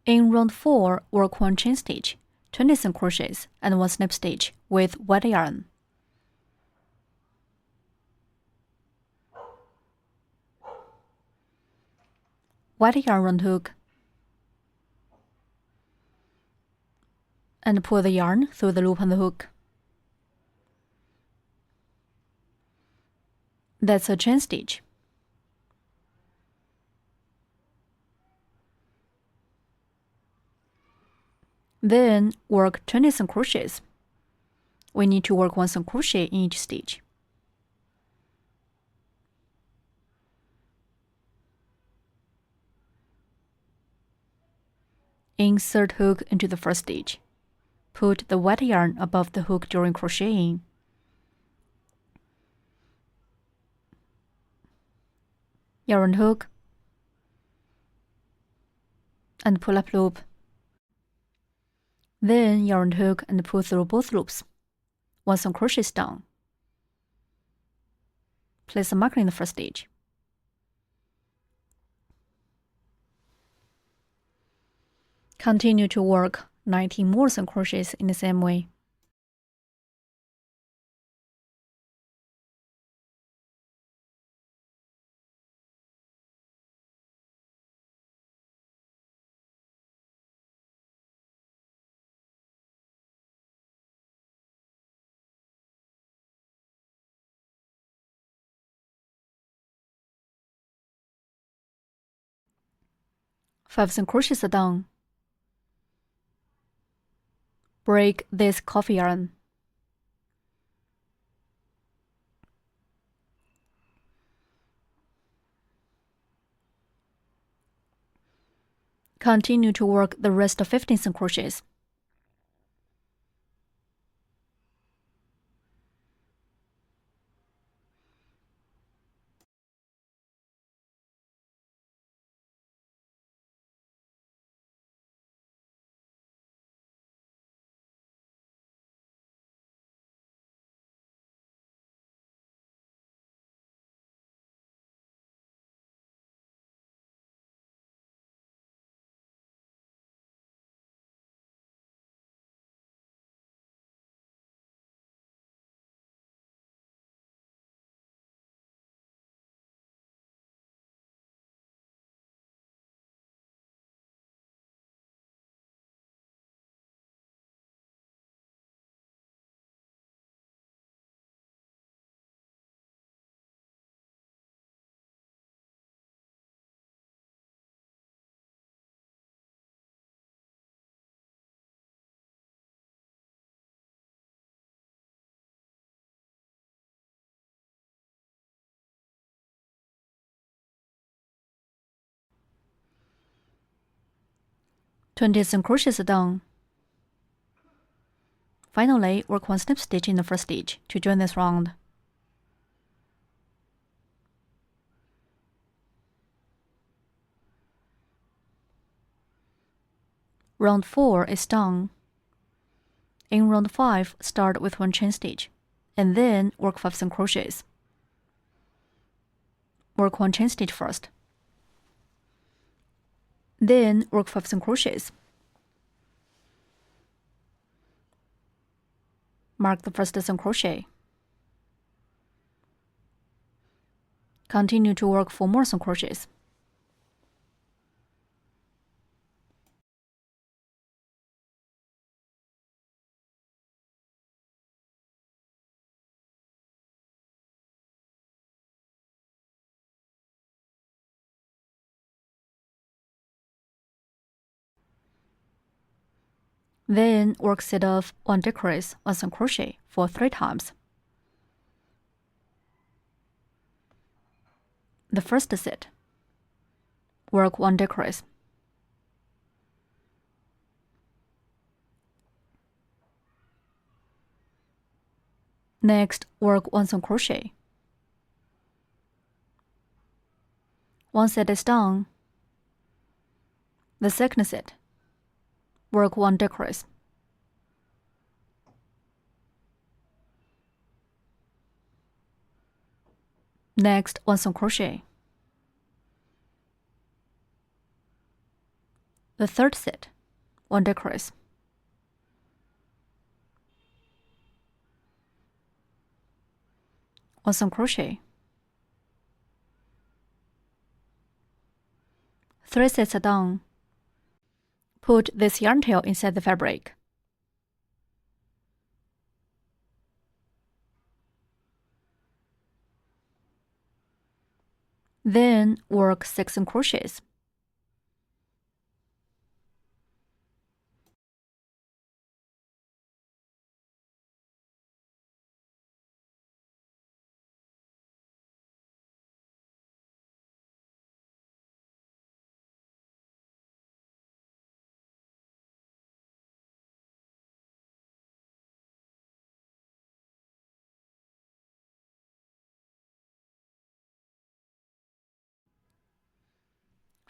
In round 4, work 1 chain stitch, 20 single crochets, and 1 slip stitch with white yarn. White yarn round hook, and pull the yarn through the loop on the hook. That's a chain stitch. Then work 20 single crochets. We need to work 1 single crochet in each stitch. Insert hook into the first stitch. Put the white yarn above the hook during crocheting. Yarn hook, and pull up loop. Then yarn hook and pull through both loops. 1 single crochet down. Place a marker in the first stitch. Continue to work 19 more single crochets in the same way. Five single crochets are done. Break this coffee yarn. Continue to work the rest of 15 single crochets. Twenty single crochets are done. Finally, work 1 slip stitch in the first stitch to join this round. Round 4 is done. In round 5, start with 1 chain stitch, and then work 5 single crochets. Work 1 chain stitch first. Then work 5 single crochets. Mark the first single crochet. Continue to work 4 more single crochets. Then work set of 1 decrease 1 single crochet for 3 times. The first set, work 1 decrease. Next, work 1 single crochet. 1 set is done. The second set, work 1 decrease. Next, 1 single crochet. The third set, 1 decrease. On some crochet. 3 sets are done. Put this yarn tail inside the fabric. Then work 6 crochets.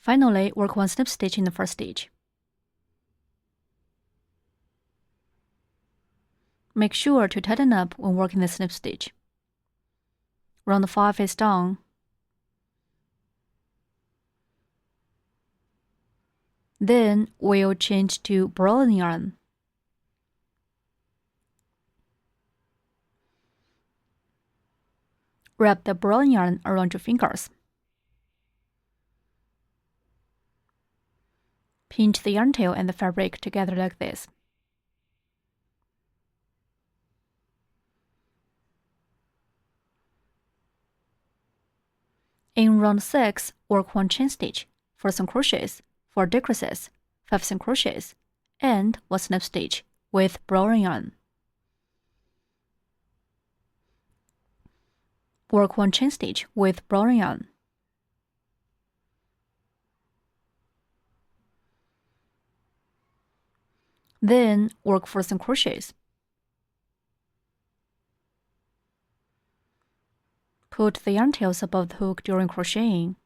Finally, work 1 slip stitch in the first stitch. Make sure to tighten up when working the slip stitch. Round 5 is done. Then we'll change to brown yarn. Wrap the brown yarn around your fingers. Pinch the yarn tail and the fabric together like this. In round 6, work 1 chain stitch, 4 single crochets, 4 decreases, 5 single crochets, and 1 slip stitch with brown yarn. Work 1 chain stitch with brown yarn. Then work 4 single crochets. Put the yarn tails above the hook during crocheting.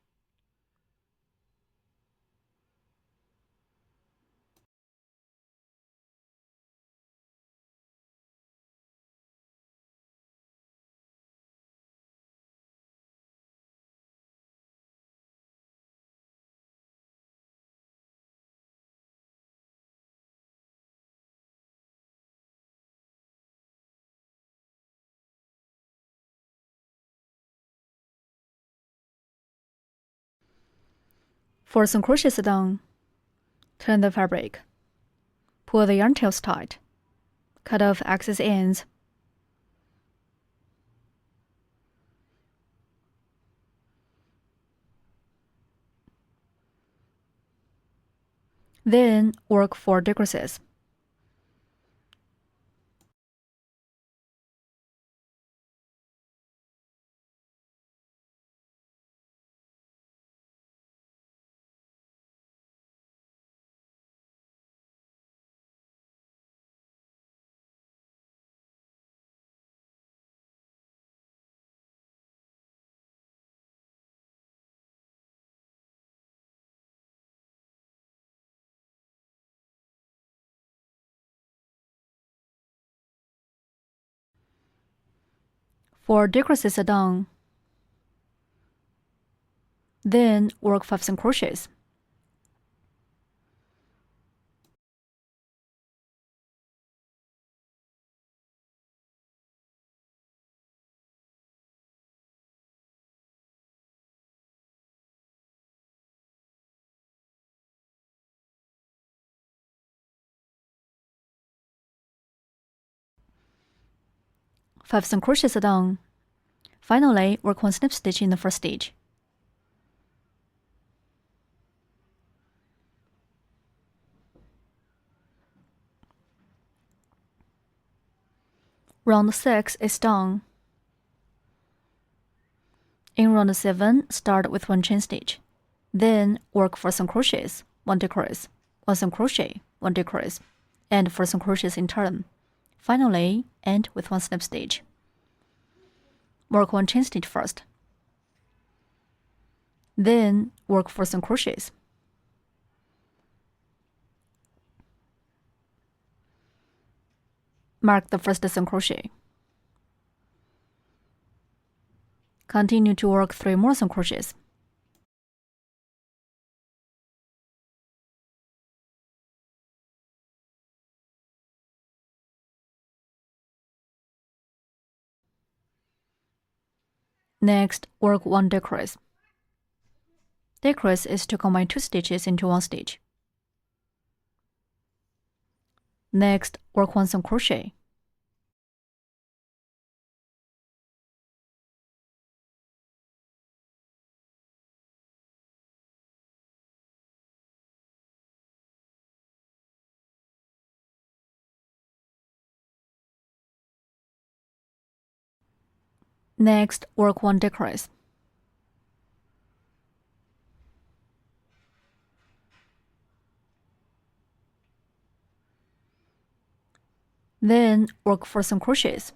For some crochets done, turn the fabric. Pull the yarn tails tight. Cut off excess ends. Then work 4 decreases. Four decreases are done. Then work 5 single crochets. Five single crochets are done. Finally, work 1 slip stitch in the first stitch. Round 6 is done. In round 7, start with 1 chain stitch. Then work 4 single crochets, 1 decrease, 1 single crochet, 1 decrease, and 4 single crochets in turn. Finally, end with 1 slip stitch. Work 1 chain stitch first. Then work 4 single crochets. Mark the first single crochet. Continue to work 3 more single crochets. Next, work 1 decrease. Decrease is to combine 2 stitches into 1 stitch. Next, work 1 single crochet. Next, work 1 decrease. Then work 4 single crochets.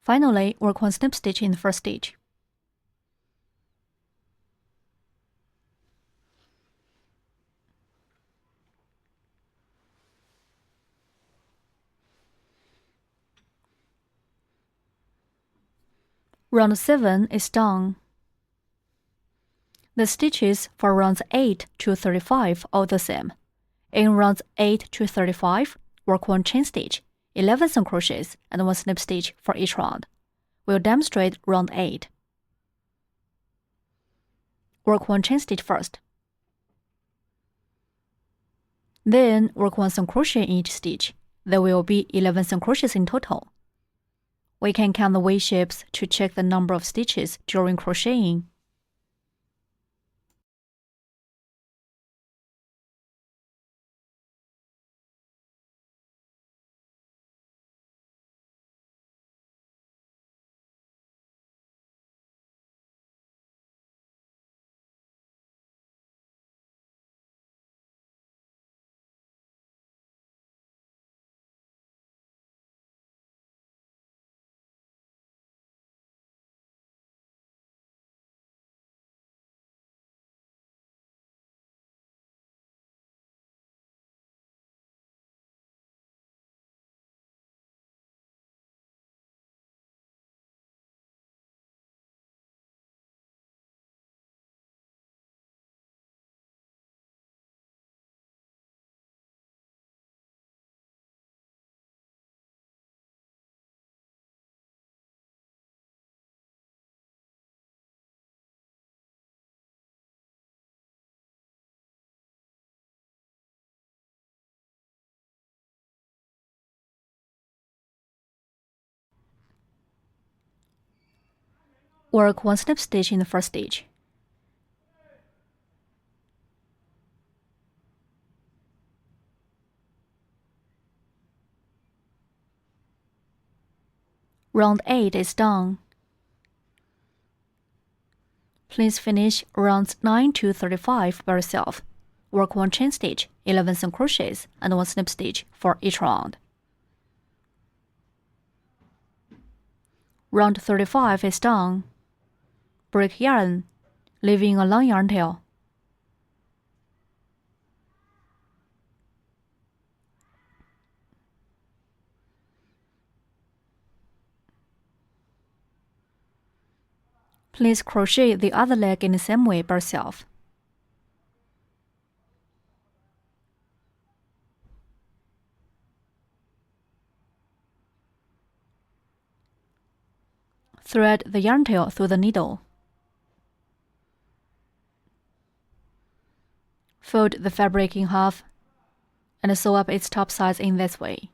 Finally, work 1 snip stitch in the first stitch. Round 7 is done. The stitches for rounds 8 to 35 are the same. In rounds 8 to 35, work 1 chain stitch, 11 single crochets, and 1 snip stitch for each round. We'll demonstrate round 8. Work 1 chain stitch first. Then work 1 single crochet in each stitch. There will be 11 single crochets in total. We can count the V shapes to check the number of stitches during crocheting. Work 1 snip stitch in the first stitch. Round 8 is done. Please finish rounds 9 to 35 by yourself. Work 1 chain stitch, 11 single crochets, and 1 snip stitch for each round. Round 35 is done. Break yarn, leaving a long yarn tail. Please crochet the other leg in the same way by yourself. Thread the yarn tail through the needle. Fold the fabric in half and sew up its top sides in this way.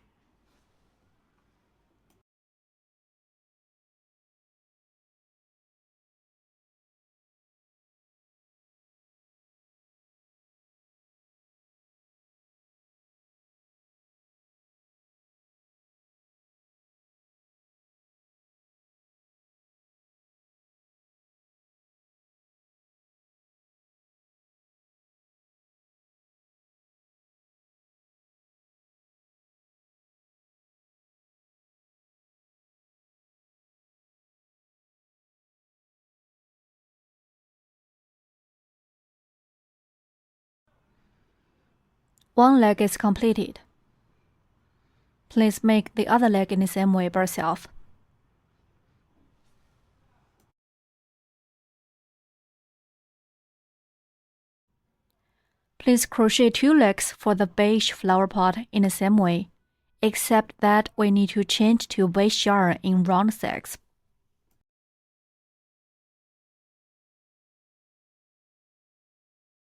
One leg is completed. Please make the other leg in the same way by yourself. Please crochet 2 legs for the beige flower pot in the same way, except that we need to change to beige yarn in round 6.